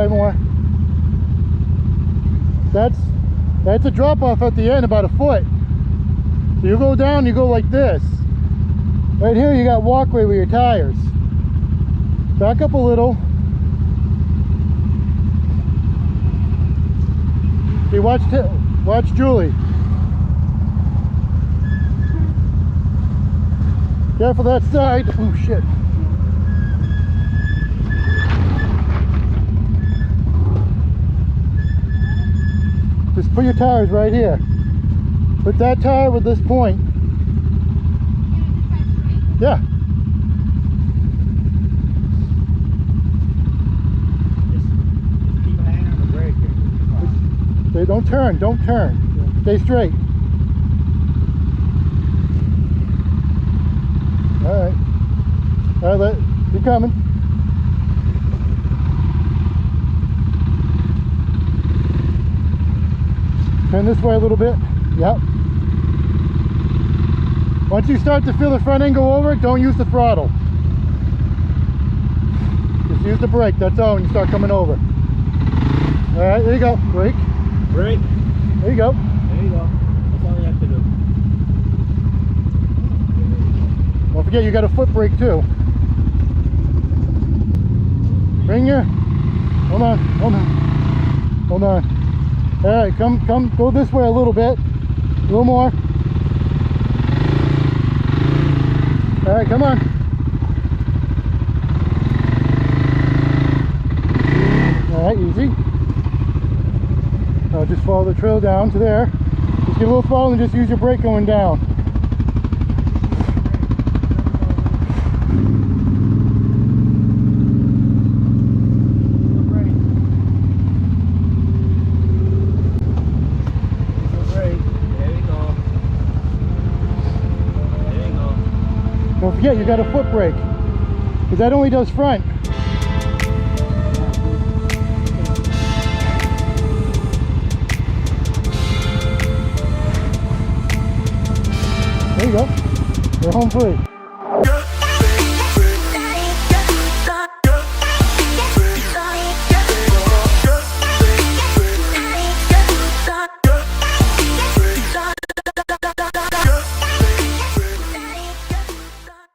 way more. That's a drop off at the end, about a foot. So you go down, you go like this. Right here you got walkway with your tires. Back up a little. Okay, watch Julie. Careful that side. Oh shit. Just put your tires right here. Put that tire with this point. Yeah. Just keep an eye on the brake. They don't turn. Yeah. Stay straight. All right, keep coming. Turn this way a little bit. Yep. Once you start to feel the front end go over, don't use the throttle. Just use the brake, that's all, when you start coming over. All right, there you go. Brake. Brake. There you go. There you go. That's all you have to do. Don't forget you got a foot brake too. Bring your, hold on. All right, come, go this way a little bit. A little more. All right, come on. All right, easy. Now just follow the trail down to there. Just get a little throttle and just use your brake going down. Don't forget you got a foot brake, because that only does front. There you go. You're home free.